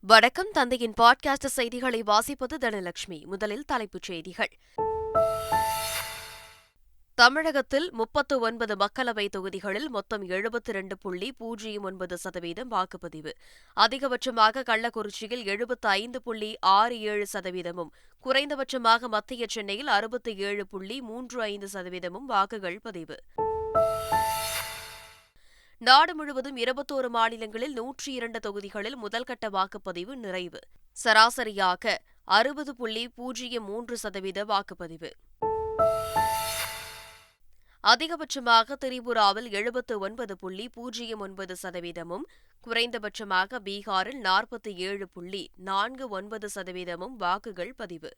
வணக்கம். தந்தையின் பாட்காஸ்ட் செய்திகளை வாசிப்பது தனலட்சுமி. முதலில் தலைப்புச் செய்திகள். தமிழகத்தில் 39 மக்களவைத் தொகுதிகளில் மொத்தம் 72.09% வாக்குப்பதிவு. அதிகபட்சமாக கள்ளக்குறிச்சியில் 75.67%, குறைந்தபட்சமாக மத்திய சென்னையில் 67.35% வாக்குகள் பதிவு. நாடு முழுவதும் 21 மாநிலங்களில் 102 தொகுதிகளில் முதல்கட்ட வாக்குப்பதிவு நிறைவு. சராசரியாக 60.03% வாக்குப்பதிவு. அதிகபட்சமாக திரிபுராவில் 79.09%, குறைந்தபட்சமாக பீகாரில் 47.49% வாக்குகள் பதிவு.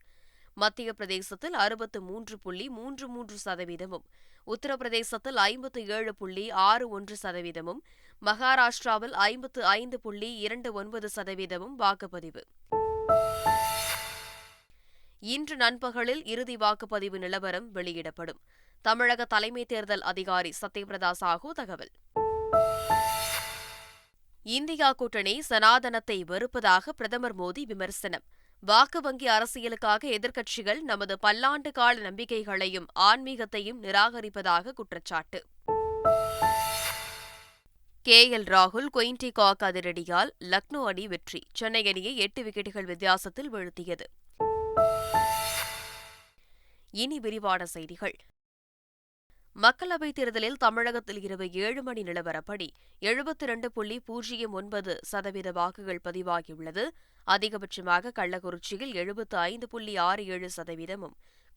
மத்திய பிரதேசத்தில் 63.33%, உத்தரப்பிரதேசத்தில் 57.61%, மகாராஷ்டிராவில் 55.29% வாக்குப்பதிவு. இன்று நண்பகலில் இறுதி வாக்குப்பதிவு நிலவரம் வெளியிடப்படும். தமிழக தலைமை தேர்தல் அதிகாரி சத்யபிரதா சாஹூ தகவல். இந்தியா கூட்டணி சனாதனத்தை வெறுப்பதாக பிரதமர் மோடி விமர்சனம். வாக்கு வங்கி அரசியலுக்காக எதிர்க்கட்சிகள் நமது பல்லாண்டு கால நம்பிக்கைகளையும் ஆன்மீகத்தையும் நிராகரிப்பதாக குற்றச்சாட்டு. ராகுல் குயின்டி காக் அதிரடியால் லக்னோ அணி வெற்றி. சென்னை அணியை 8 விக்கெட்டுகள் வித்தியாசத்தில் வீழ்த்தியது. இனி விரிவான செய்திகள். மக்களவைத் தேர்தலில் தமிழகத்தில் இரவு 7 மணி நிலவரப்படி 72.09% வாக்குகள் பதிவாகியுள்ளது. அதிகபட்சமாக கள்ளக்குறிச்சியில் 75.67%,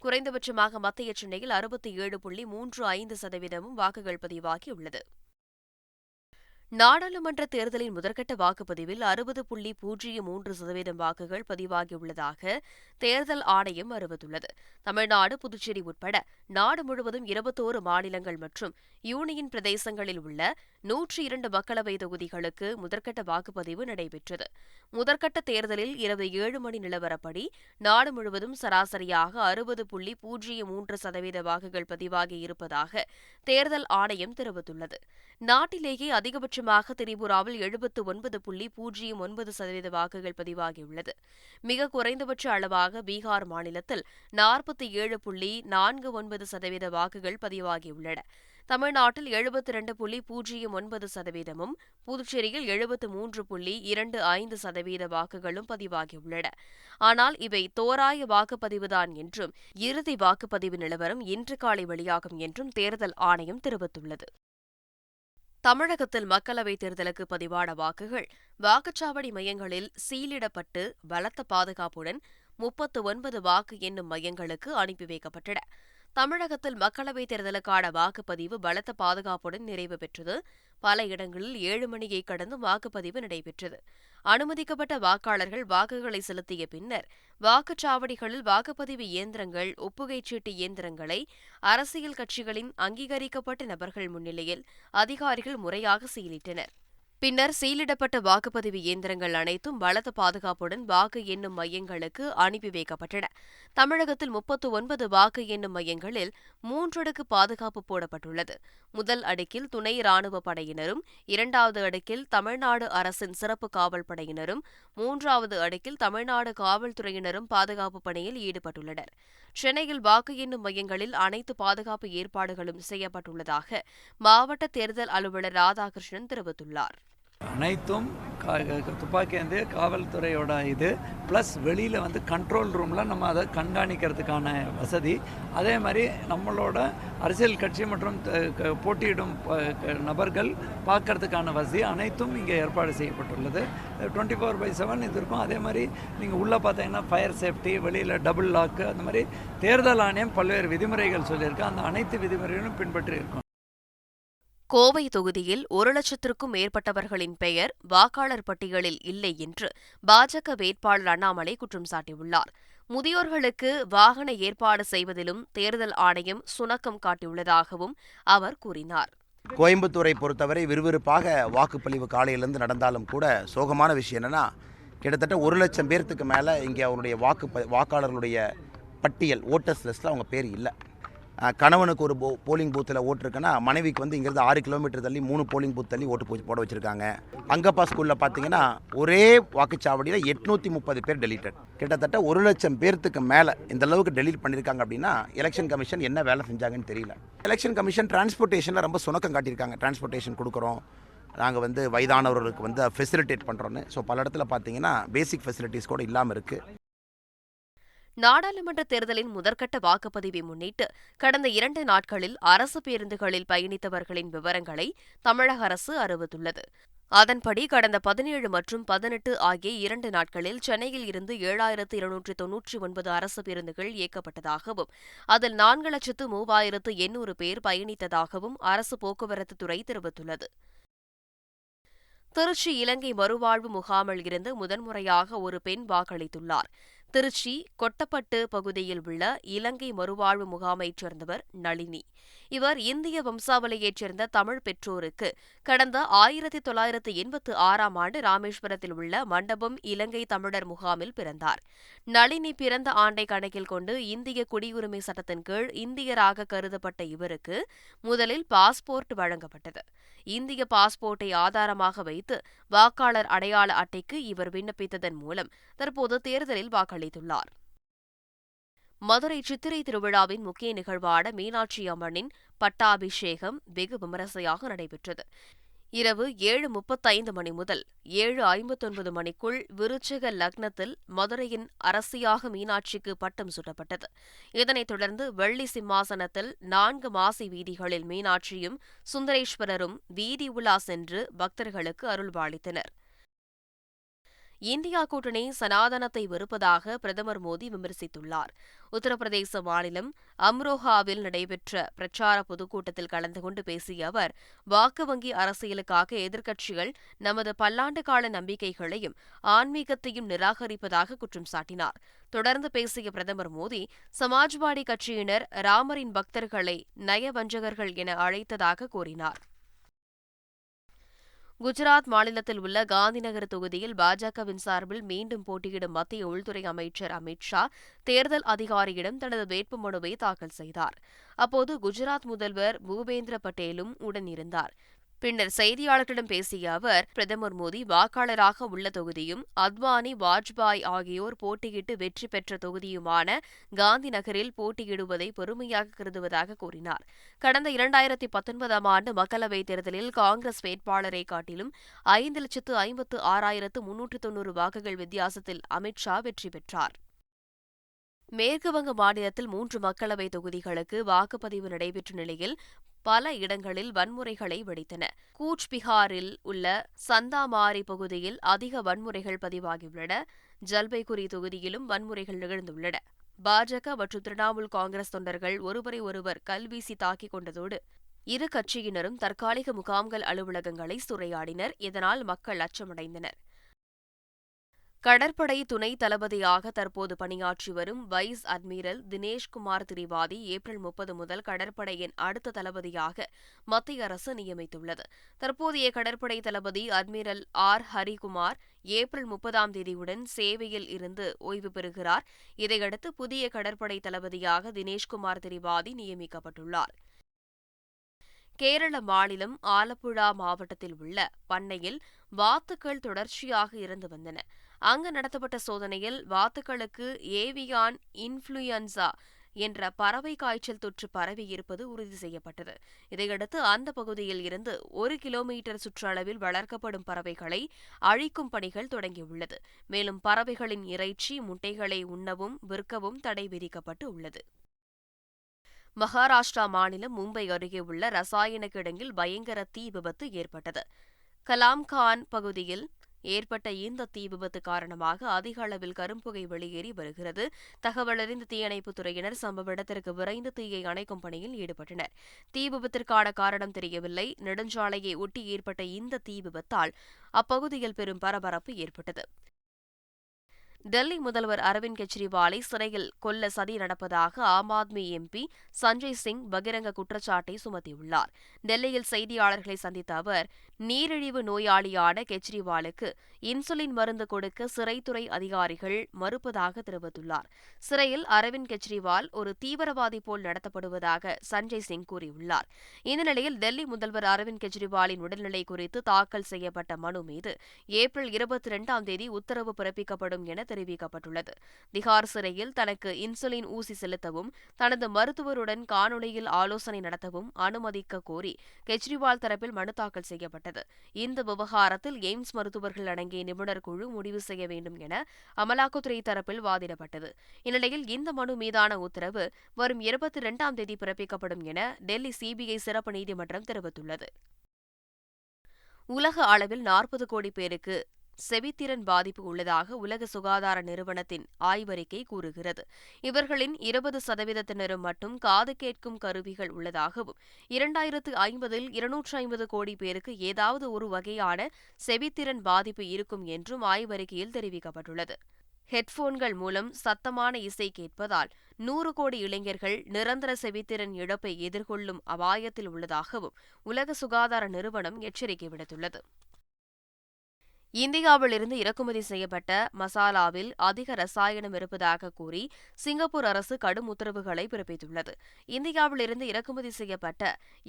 குறைந்தபட்சமாக மத்திய சென்னையில் 67.35% வாக்குகள் பதிவாகியுள்ளது. நாடாளுமன்ற தேர்தலின் முதற்கட்ட வாக்குப்பதிவில் 60.03% வாக்குகள் பதிவாகியுள்ளதாக தேர்தல் ஆணையம் அறிவித்துள்ளது. தமிழ்நாடு, புதுச்சேரி உட்பட நாடு முழுவதும் 21 மாநிலங்கள் மற்றும் யூனியன் பிரதேசங்களில் உள்ள 102 மக்களவைத் தொகுதிகளுக்கு முதற்கட்ட வாக்குப்பதிவு நடைபெற்றது. முதற்கட்ட தேர்தலில் இரவு 7 மணி நிலவரப்படி நாடு முழுவதும் சராசரியாக 60.03% வாக்குகள் பதிவாகியிருப்பதாக தேர்தல் ஆணையம் தெரிவித்துள்ளது. நாட்டிலேயே அதிகபட்சமாக திரிபுராவில் 79.09% வாக்குகள் பதிவாகியுள்ளது. மிக குறைந்தபட்ச அளவாக பீகார் மாநிலத்தில் 47.49% வாக்குகள் பதிவாகியுள்ளன. தமிழ்நாட்டில் 72.09%, புதுச்சேரியில் 73.25% வாக்குகளும் பதிவாகியுள்ளன. ஆனால் இவை தோராய வாக்குப்பதிவுதான் என்றும் இறுதி வாக்குப்பதிவு நிலவரம் இன்று காலை வெளியாகும் என்றும் தேர்தல் ஆணையம் தெரிவித்துள்ளது. தமிழகத்தில் மக்களவைத் தேர்தலுக்கு பதிவான வாக்குகள் வாக்குச்சாவடி மையங்களில் சீலிடப்பட்டு பலத்த பாதுகாப்புடன் 39 வாக்கு எண்ணும் மையங்களுக்கு அனுப்பி வைக்கப்பட்டன. தமிழகத்தில் மக்களவைத் தேர்தலுக்கான வாக்குப்பதிவு பலத்த பாதுகாப்புடன் நிறைவு பெற்றது. பல இடங்களில் 7 மணியை கடந்து வாக்குப்பதிவு நடைபெற்றது. அனுமதிக்கப்பட்ட வாக்காளர்கள் வாக்குகளை செலுத்திய பின்னர் வாக்குச்சாவடிகளில் வாக்குப்பதிவு இயந்திரங்கள், ஒப்புகைச் சீட்டு இயந்திரங்களை அரசியல் கட்சிகளின் அங்கீகரிக்கப்பட்ட நபர்கள் முன்னிலையில் அதிகாரிகள் முறையாக சீலிட்டனர். பின்னர் சீலிடப்பட்ட வாக்குப்பதிவு இயந்திரங்கள் அனைத்தும் பலத்த பாதுகாப்புடன் வாக்கு எண்ணும் மையங்களுக்கு அனுப்பி வைக்கப்பட்டன. தமிழகத்தில் 39 வாக்கு எண்ணும் மையங்களில் 3 அடுக்கு பாதுகாப்பு போடப்பட்டுள்ளது. முதல் அடுக்கில் துணை ராணுவப் படையினரும், 2வது அடுக்கில் தமிழ்நாடு அரசின் சிறப்பு காவல் படையினரும், 3வது அடுக்கில் தமிழ்நாடு காவல்துறையினரும் பாதுகாப்பு பணியில் ஈடுபட்டுள்ளனர். சென்னையில் வாக்கு எண்ணும் மையங்களில் அனைத்து பாதுகாப்பு ஏற்பாடுகளும் செய்யப்பட்டுள்ளதாக மாவட்ட தேர்தல் அலுவலர் ராதாகிருஷ்ணன் தெரிவித்துள்ளார். அனைத்தும் துப்பாக்கி காவல்துறையோட இது ப்ளஸ் வெளியில் கண்ட்ரோல் ரூமில் நம்ம அதை கண்காணிக்கிறதுக்கான வசதி, அதே மாதிரி நம்மளோட அரசியல் கட்சி மற்றும் போட்டியிடும் நபர்கள் பார்க்கறதுக்கான வசதி அனைத்தும் இங்கே ஏற்பாடு செய்யப்பட்டுள்ளது. 24/7 இது இருக்கும். அதே மாதிரி நீங்கள் உள்ளே பார்த்தீங்கன்னா ஃபயர் சேஃப்டி, வெளியில் டபுள் லாக்கு, அந்த மாதிரி தேர்தல் ஆணையம் பல்வேறு விதிமுறைகள் சொல்லியிருக்கு. அந்த அனைத்து விதிமுறைகளும் பின்பற்றி இருக்கும். கோவை தொகுதியில் 1,00,000க்கும் மேற்பட்டவர்களின் பெயர் வாக்காளர் பட்டியலில் இல்லை என்று பாஜக வேட்பாளர் அண்ணாமலை குற்றம் சாட்டியுள்ளார். முதியோர்களுக்கு வாகன ஏற்பாடு செய்வதிலும் தேர்தல் ஆணையம் சுணக்கம் காட்டியுள்ளதாகவும் அவர் கூறினார். கோயம்புத்தூரை பொறுத்தவரை விறுவிறுப்பாக வாக்குப்பதிவு காலையிலிருந்து நடந்தாலும் கூட சோகமான விஷயம் என்னன்னா, கிட்டத்தட்ட 1,00,000 பேர்த்துக்கு மேலே இங்கே அவருடைய வாக்காளர்களுடைய பட்டியல் ஓட்டர்ஸ் லிஸ்ட்டில் அவங்க பேர் இல்லை. கணவனுக்கு ஒரு போலிங் பூத்தில் ஓட்டு இருக்குன்னா மனைவிக்கு வந்து இங்கேருந்து 6 கிலோமீட்டர் தள்ளி 3 போலிங் பூத் தள்ளி ஓட்டு போட வச்சுருக்காங்க. அங்கப்பா ஸ்கூலில் பார்த்தீங்கன்னா ஒரே வாக்குச்சாவடியில் 830 பேர் டெலீட்டட். கிட்டத்தட்ட 1 லட்சம் பேர்த்துக்கு மேலே இந்த அளவுக்கு டெலீட் பண்ணியிருக்காங்க அப்படின்னா எலெக்ஷன் கமிஷன் என்ன வேலை செஞ்சாங்கன்னு தெரியல. எலெக்ஷன் கமிஷன் டிரான்ஸ்போர்ட்டேஷனில் ரொம்ப சுணக்கம் காட்டியிருக்காங்க. டிரான்ஸ்போர்ட்டேஷன் கொடுக்குறோம், நாங்கள் வந்து வயதானவர்களுக்கு வந்து ஃபெசிலிட்டேட் பண்ணுறோன்னு. ஸோ பல இடத்துல பார்த்தீங்கன்னா பேசிக் ஃபெசிலிட்டிஸ் கூட இல்லாமல் இருக்குது. நாடாளுமன்ற தேர்தலின் முதற்கட்ட வாக்குப்பதிவை முன்னிட்டு கடந்த 2 நாட்களில் அரசு பேருந்துகளில் பயணித்தவர்களின் விவரங்களை தமிழக அரசு அறிவித்துள்ளது. அதன்படி கடந்த 17 மற்றும் 18 ஆகிய 2 நாட்களில் சென்னையில் இருந்து 7299 அரசு பேருந்துகள் இயக்கப்பட்டதாகவும் அதில் 4,03,800 பேர் பயணித்ததாகவும் அரசு போக்குவரத்து துறை தெரிவித்துள்ளது. திருச்சி இலங்கை மறுவாழ்வு முகாமில் இருந்து முதன்முறையாக ஒரு பெண் வாக்களித்துள்ளார். திருச்சி கொட்டப்பட்டு பகுதியில் உள்ள இலங்கை மறுவாழ்வு முகாமைச் சேர்ந்தவர் நளினி. இவர் இந்திய வம்சாவளியைச் சேர்ந்த தமிழ் பெற்றோருக்கு கடந்த 1986ஆம் ஆண்டு ராமேஸ்வரத்தில் உள்ள மண்டபம் இலங்கை தமிழர் முகாமில் பிறந்தார். நளினி பிறந்த ஆண்டை கணக்கில் கொண்டு இந்திய குடியுரிமை சட்டத்தின் கீழ் இந்தியராக கருதப்பட்ட இவருக்கு முதலில் பாஸ்போர்ட் வழங்கப்பட்டது. இந்திய பாஸ்போர்ட்டை ஆதாரமாக வைத்து வாக்காளர் அடையாள அட்டைக்கு இவர் விண்ணப்பித்ததன் மூலம் தற்போது தேர்தலில் வாக்களித்துள்ளார். மதுரை சித்திரை திருவிழாவின் முக்கிய நிகழ்வான மீனாட்சி அம்மனின் பட்டாபிஷேகம் வெகு விமரிசையாக நடைபெற்றது. இரவு 7:35 மணி முதல் 7:59 மணிக்குள் விருச்சிக லக்னத்தில் மதுரையின் அரசியாக மீனாட்சிக்கு பட்டம் சூட்டப்பட்டது. இதனைத் தொடர்ந்து வெள்ளி சிம்மாசனத்தில் 4 மாசி வீதிகளில் மீனாட்சியும் சுந்தரேஸ்வரரும் வீதி உலா சென்று பக்தர்களுக்கு அருள்பாலித்தனர். இந்தியா கூட்டணி சனாதனத்தை வெறுப்பதாக பிரதமர் மோடி விமர்சித்துள்ளார். உத்தரப்பிரதேச மாநிலம் அம்ரோஹாவில் நடைபெற்ற பிரச்சார பொதுக்கூட்டத்தில் கலந்து கொண்டு பேசிய அவர், வாக்கு வங்கி அரசியலுக்காக எதிர்க்கட்சிகள் நமது பல்லாண்டு கால நம்பிக்கைகளையும் ஆன்மீகத்தையும் நிராகரிப்பதாக குற்றம் சாட்டினார். தொடர்ந்து பேசிய பிரதமர் மோடி, சமாஜ்வாடி கட்சியினர் ராமரின் பக்தர்களை நயவஞ்சகர்கள் என அழைத்ததாக கூறினார். குஜராத் மாநிலத்தில் உள்ள காந்திநகர் தொகுதியில் பாஜகவின் சார்பில் மீண்டும் போட்டியிடும் மத்திய உள்துறை அமைச்சர் அமித் ஷா தேர்தல் அதிகாரியிடம் தனது வேட்புமனுவை தாக்கல் செய்தார். அப்போது குஜராத் முதல்வர் பூபேந்திர பட்டேலும் உடனிருந்தார். பின்னர் செய்தியாளர்களிடம் பேசிய அவர், பிரதமர் மோடி வாக்காளராக உள்ள தொகுதியும் அத்வானி, வாஜ்பாய் ஆகியோர் போட்டியிட்டு வெற்றி பெற்ற தொகுதியுமான காந்தி நகரில் போட்டியிடுவதை பெருமையாக கருதுவதாக கூறினார். கடந்த 2019ஆம் ஆண்டு மக்களவைத் தேர்தலில் காங்கிரஸ் வேட்பாளரை காட்டிலும் 5,56,390 வாக்குகள் வித்தியாசத்தில் அமித் ஷா வெற்றி பெற்றார். மேற்குவங்க மாநிலத்தில் 3 மக்களவை தொகுதிகளுக்கு வாக்குப்பதிவு நடைபெற்ற நிலையில் பல இடங்களில் வன்முறைகளை வெடித்தன. கூச் பிஹாரில் உள்ள சந்தாமாரி பகுதியில் அதிக வன்முறைகள் பதிவாகியுள்ளன. ஜல்பைகுரி தொகுதியிலும் வன்முறைகள் நிகழ்ந்துள்ளன. பாஜக மற்றும் திரிணாமுல் காங்கிரஸ் தொண்டர்கள் ஒருவரை ஒருவர் கல்வீசி தாக்கிக் கொண்டதோடு இரு கட்சியினரும் தற்காலிக முகாம்கள் அலுவலகங்களை சூறையாடினர். இதனால் மக்கள் அச்சமடைந்தனர். கடற்படை துணை தளபதியாக தற்போது பணியாற்றி வரும் வைஸ் அட்மிரல் தினேஷ்குமார் திரிவாதி ஏப்ரல் 30 முதல் கடற்படையின் அடுத்த தளபதியாக மத்திய அரசு நியமித்துள்ளது. தற்போதைய கடற்படை தளபதி அட்மிரல் ஆர். ஹரிகுமார் ஏப்ரல் 30ஆம் தேதியுடன் சேவையில் இருந்து ஓய்வு பெறுகிறார். இதையடுத்து புதிய கடற்படை தளபதியாக தினேஷ்குமார் திரிவாதி நியமிக்கப்பட்டுள்ளார். கேரள மாநிலம் ஆலப்புழா மாவட்டத்தில் உள்ள பண்ணையில் வாத்துக்கள் தொடர்ச்சியாக இறந்து வந்தன. அங்கு நடத்தப்பட்ட சோதனையில் வாத்துக்களுக்கு ஏவியான் இன்ஃப்ளூயன்சா என்ற பறவை காய்ச்சல் தொற்று பரவி இருப்பது உறுதி செய்யப்பட்டது. இதையடுத்து அந்த பகுதியில் இருந்து 1 கிலோமீட்டர் சுற்றளவில் வளர்க்கப்படும் பறவைகளை அழிக்கும் பணிகள் தொடங்கியுள்ளது. மேலும் பறவைகளின் இறைச்சி, முட்டைகளை உண்ணவும் விற்கவும் தடை விதிக்கப்பட்டு உள்ளது. மகாராஷ்டிரா மாநிலம் மும்பை அருகே உள்ள ரசாயன கிடங்கில் பயங்கர தீ விபத்து ஏற்பட்டது. கலாம்கான் பகுதியில் ஏற்பட்ட இந்த தீ விபத்து காரணமாக அதிக அளவில் கரும்புகை வெளியேறி வருகிறது. தகவலறிந்த தீயணைப்புத் துறையினர் சம்பவ இடத்திற்கு விரைந்து தீயை அணைக்கும் பணியில் ஈடுபட்டனர். தீ விபத்திற்கான காரணம் தெரியவில்லை. நெடுஞ்சாலையை ஒட்டி ஏற்பட்ட இந்த தீ விபத்தால் அப்பகுதியில் பெரும் பரபரப்பு ஏற்பட்டது. டெல்லி முதல்வர் அரவிந்த் கெஜ்ரிவாலை சிறையில் கொல்ல சதி நடப்பதாக ஆம் ஆத்மி எம்பி சஞ்சய் சிங் பகிரங்க குற்றச்சாட்டை சுமத்தியுள்ளார். டெல்லியில் செய்தியாளர்களை சந்தித்த அவர், நீரிழிவு நோயாளியான கெஜ்ரிவாலுக்கு இன்சுலின் மருந்து கொடுக்க சிறைத்துறை அதிகாரிகள் மறுப்பதாக தெரிவித்துள்ளார். சிறையில் அரவிந்த் கெஜ்ரிவால் ஒரு தீவிரவாதி போல் நடத்தப்படுவதாக சஞ்சய் சிங் கூறியுள்ளார். இந்த நிலையில் டெல்லி முதல்வர் அரவிந்த் கெஜ்ரிவாலின் உடல்நிலை குறித்து தாக்கல் செய்யப்பட்ட மனு மீது ஏப்ரல் 22ஆம் தேதி உத்தரவு பிறப்பிக்கப்படும் என தெரிவிக்கப்பட்டுள்ளது. திகார் சிறையில் தனக்கு இன்சுலின் ஊசி செலுத்தவும் தனது மருத்துவருடன் காணொலியில் ஆலோசனை நடத்தவும் அனுமதிக்க கோரி கெஜ்ரிவால் தரப்பில் மனு தாக்கல் செய்யப்பட்டது. இந்த விவகாரத்தில் எய்ம்ஸ் மருத்துவர்கள் அடங்கிய நிபுணர் குழு முடிவு செய்ய வேண்டும் என அமலாக்கத்துறை தரப்பில் வாதிடப்பட்டது. இந்நிலையில் இந்த மனு மீதான உத்தரவு வரும் 22ஆம் தேதி பிறப்பிக்கப்படும் என டெல்லி சிபிஐ சிறப்பு நீதிமன்றம் தெரிவித்துள்ளது. உலக அளவில் 40 கோடி பேருக்கு செவித்திறன் பாதிப்பு உள்ளதாக உலக சுகாதார நிறுவனத்தின் ஆய்வறிக்கை கூறுகிறது. இவர்களின் 20%-த்தினரும் மட்டும் காது கேட்கும் கருவிகள் உள்ளதாகவும் 2050இல் 250 கோடி பேருக்கு ஏதாவது ஒரு வகையான செவித்திறன் பாதிப்பு இருக்கும் என்றும் ஆய்வறிக்கையில் தெரிவிக்கப்பட்டுள்ளது. ஹெட்போன்கள் மூலம் சத்தமான இசை கேட்பதால் 100 கோடி இளைஞர்கள் நிரந்தர செவித்திறன் இழப்பை எதிர்கொள்ளும் அபாயத்தில் உள்ளதாகவும் உலக சுகாதார நிறுவனம் எச்சரிக்கை விடுத்துள்ளது. இந்தியாவிலிருந்து இறக்குமதி செய்யப்பட்ட மசாலாவில் அதிக ரசாயனம் இருப்பதாக கூறி சிங்கப்பூர் அரசு கடும் உத்தரவுகளை பிறப்பித்துள்ளது. இந்தியாவிலிருந்து இறக்குமதி செய்யப்பட்ட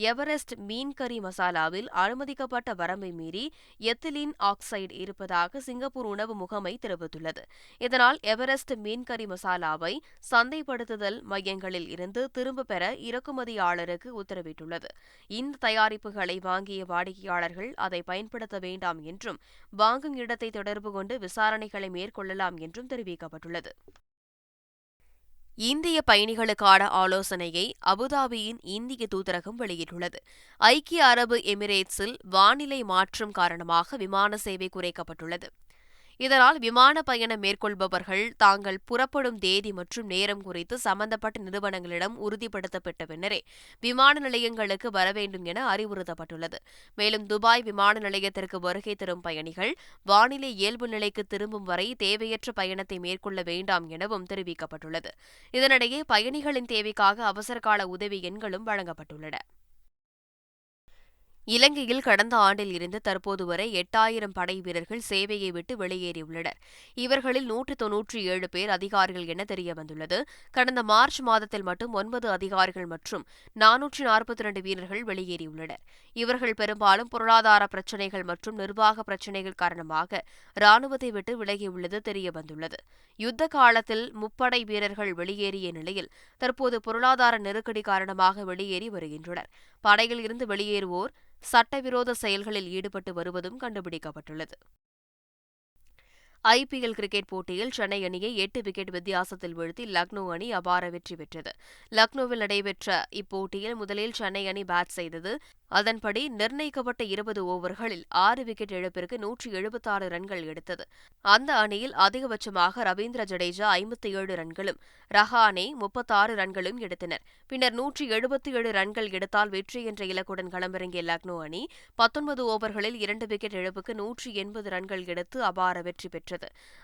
எவரெஸ்ட் மீன் கறி மசாலாவில் அனுமதிக்கப்பட்ட வரம்பை மீறி எத்திலீன் ஆக்சைடு இருப்பதாக சிங்கப்பூர் உணவு முகமை தெரிவித்துள்ளது. இதனால் எவரெஸ்ட் மீன் கறி மசாலாவை சந்தைப்படுத்துதல் மையங்களில் இருந்து திரும்பப் பெற இறக்குமதியாளருக்கு உத்தரவிட்டுள்ளது. இந்த தயாரிப்புகளை வாங்கிய வாடிக்கையாளர்கள் அதை பயன்படுத்த வேண்டாம் என்றும் வாங்கும் இடத்தை தொடர்பு கொண்டு விசாரணைகளை மேற்கொள்ளலாம் என்றும் தெரிவிக்கப்பட்டுள்ளது. இந்திய பயணிகளுக்கான ஆலோசனையை அபுதாபியின் இந்திய தூதரகம் வெளியிட்டுள்ளது. ஐக்கிய அரபு எமிரேட்ஸில் வானிலை மாற்றம் காரணமாக விமான சேவை குறைக்கப்பட்டுள்ளது. இதனால் விமான பயணம் மேற்கொள்பவர்கள் தாங்கள் புறப்படும் தேதி மற்றும் நேரம் குறித்து சம்பந்தப்பட்ட நிறுவனங்களிடம் உறுதிப்படுத்தப்பட்ட பின்னரே விமான நிலையங்களுக்கு வர வேண்டும் என அறிவுறுத்தப்பட்டுள்ளது. மேலும் துபாய் விமான நிலையத்திற்கு வருகை தரும் பயணிகள் வானிலை இயல்பு நிலைக்கு திரும்பும் வரை தேவையற்ற பயணத்தை மேற்கொள்ள வேண்டாம் எனவும் தெரிவிக்கப்பட்டுள்ளது. இதனிடையே பயணிகளின் தேவைக்காக அவசரகால உதவி எண்களும் வழங்கப்பட்டுள்ளன. இலங்கையில் கடந்த ஆண்டில் இருந்து தற்போது வரை 8000 படை வீரர்கள் சேவையை விட்டு வெளியேறியுள்ளனர். இவர்களில் 197 பேர் அதிகாரிகள் என தெரியவந்துள்ளது. கடந்த மார்ச் மாதத்தில் மட்டும் 9 அதிகாரிகள் மற்றும் 442 வீரர்கள் வெளியேறியுள்ளனர். இவர்கள் பெரும்பாலும் பொருளாதார பிரச்சினைகள் மற்றும் நிர்வாக பிரச்சினைகள் காரணமாக ராணுவத்தை விட்டு விலகியுள்ளது தெரியவந்துள்ளது. யுத்த காலத்தில் முப்படை வீரர்கள் வெளியேறிய நிலையில் தற்போது பொருளாதார நெருக்கடி காரணமாக வெளியேறி வருகின்றனர். படையில் இருந்து வெளியேறுவோர் சட்டவிரோத செயல்களில் ஈடுபட்டு வருவதும் கண்டுபிடிக்கப்பட்டுள்ளது. ஐபிஎல் கிரிக்கெட் போட்டியில் சென்னை அணியை 8 விக்கெட் வித்தியாசத்தில் வீழ்த்தி லக்னோ அணி அபார வெற்றி பெற்றது. லக்னோவில் நடைபெற்ற இப்போட்டியில் முதலில் சென்னை அணி பேட் செய்தது. அதன்படி நிர்ணயிக்கப்பட்ட 20 ஓவர்களில் 6 விக்கெட் இழப்பிற்கு 176 ரன்கள் எடுத்தது. அந்த அணியில் அதிகபட்சமாக ரவீந்திர ஜடேஜா 57 ரன்களும் ரஹானே 36 ரன்களும் எடுத்தனர். பின்னர் 177 ரன்கள் எடுத்தால் வெற்றி என்ற இலக்குடன் களமிறங்கிய லக்னோ அணி 19 ஓவர்களில் 2 விக்கெட் இழப்புக்கு 180 ரன்கள் எடுத்து அபார வெற்றி பெற்றது.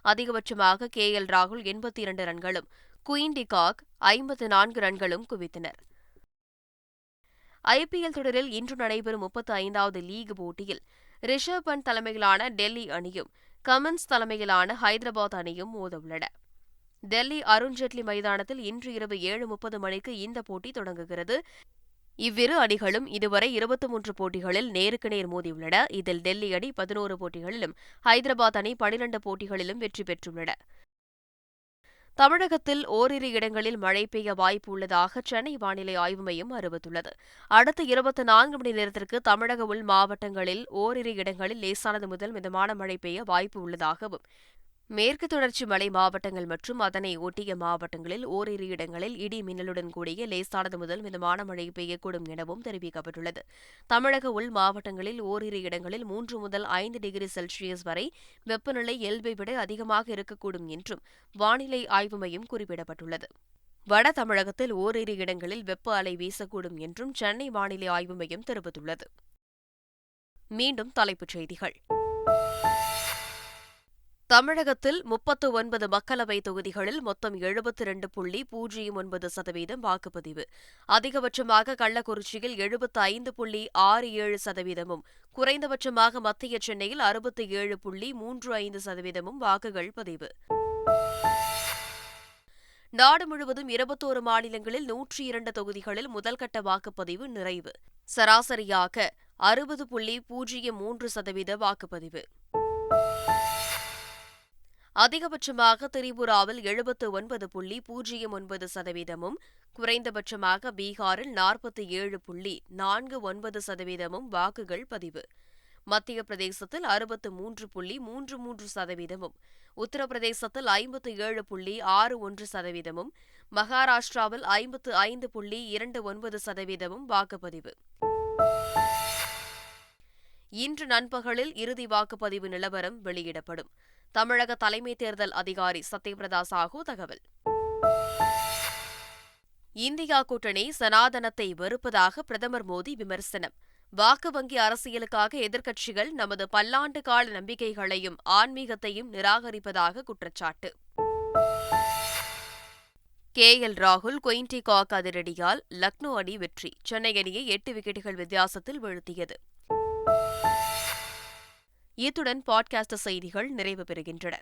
அதிகபட்சமாக KL ராகுல் 82 ரன்களும் குயின் டிகாக் 54 ரன்களும் குவித்தனர். ஐபிஎல் தொடரில் இன்று நடைபெறும் 35வது லீக் போட்டியில் ரிஷப் பண்ட் தலைமையிலான டெல்லி அணியும் கமின்ஸ் தலைமையிலான ஹைதராபாத் அணியும் மோதவுள்ளன. டெல்லி அருண்ஜேட்லி மைதானத்தில் இன்று இரவு 7:30 மணிக்கு இந்த போட்டி தொடங்குகிறது. இவ்விரு அணிகளும் இதுவரை 23 போட்டிகளில் நேருக்கு நேர் மோதியுள்ளன. இதில் டெல்லி அணி 11 போட்டிகளிலும் ஹைதராபாத் அணி 12 போட்டிகளிலும் வெற்றி பெற்றுள்ளன. தமிழகத்தில் ஓரிரு இடங்களில் மழை பெய்ய வாய்ப்பு உள்ளதாக சென்னை வானிலை ஆய்வு மையம் அறிவித்துள்ளது. அடுத்த 24 மணி நேரத்திற்கு தமிழக உள் மாவட்டங்களில் ஓரிரு இடங்களில் லேசானது முதல் மிதமான மழை பெய்ய வாய்ப்பு உள்ளதாகவும், மேற்கு தொடர்ச்சி மலை மாவட்டங்கள் மற்றும் அதனை ஒட்டிய மாவட்டங்களில் ஓரிரு இடங்களில் இடி மின்னலுடன் கூடிய லேசானது முதல் மிதமான மழை பெய்யக்கூடும் எனவும் தெரிவிக்கப்பட்டுள்ளது. தமிழக உள் மாவட்டங்களில் ஓரிரு இடங்களில் 3 முதல் 5 டிகிரி செல்சியஸ் வரை வெப்பநிலை இயல்பை விட அதிகமாக இருக்கக்கூடும் என்றும் வானிலை ஆய்வு மையம் குறிப்பிடப்பட்டுள்ளது. வட தமிழகத்தில் ஓரிரு இடங்களில் வெப்ப அலை வீசக்கூடும் என்றும் சென்னை வானிலை ஆய்வு மையம் தெரிவித்துள்ளது. மீண்டும் தலைப்புச் செய்திகள். தமிழகத்தில் 39 மக்களவைத் தொகுதிகளில் மொத்தம் 72.09% வாக்குப்பதிவு. அதிகபட்சமாக கள்ளக்குறிச்சியில் 75.67%, குறைந்தபட்சமாக மத்திய சென்னையில் 67.35% வாக்குகள் பதிவு. நாடு முழுவதும் 21 மாநிலங்களில் 102 தொகுதிகளில் முதல்கட்ட வாக்குப்பதிவு நிறைவு. சராசரியாக 60.03% வாக்குப்பதிவு. அதிகபட்சமாக திரிபுராவில் 79.09%, குறைந்தபட்சமாக பீகாரில் 47.49% வாக்குகள் பதிவு. மத்திய பிரதேசத்தில் 63.33%, உத்தரப்பிரதேசத்தில் 57.61%, மகாராஷ்டிராவில் 55.29% வாக்குப்பதிவு. இன்று நண்பகலில் இறுதி வாக்குப்பதிவு நிலவரம் வெளியிடப்படும். தமிழக தலைமை தேர்தல் அதிகாரி சத்யபிரதா சாஹூ தகவல். இந்தியா கூட்டணி சனாதனத்தை வெறுப்பதாக பிரதமர் மோடி விமர்சனம். வாக்கு வங்கி அரசியலுக்காக எதிர்க்கட்சிகள் நமது பல்லாண்டு கால நம்பிக்கைகளையும் ஆன்மீகத்தையும் நிராகரிப்பதாக குற்றச்சாட்டு. KL ராகுல் குயின்டி காக் அதிரடியால் லக்னோ அணி வெற்றி. சென்னை அணியை 8 விக்கெட்டுகள் வித்தியாசத்தில் வீழ்த்தியது. இத்துடன் பாட்காஸ்ட் செய்திகள் நிறைவு பெறுகின்றன.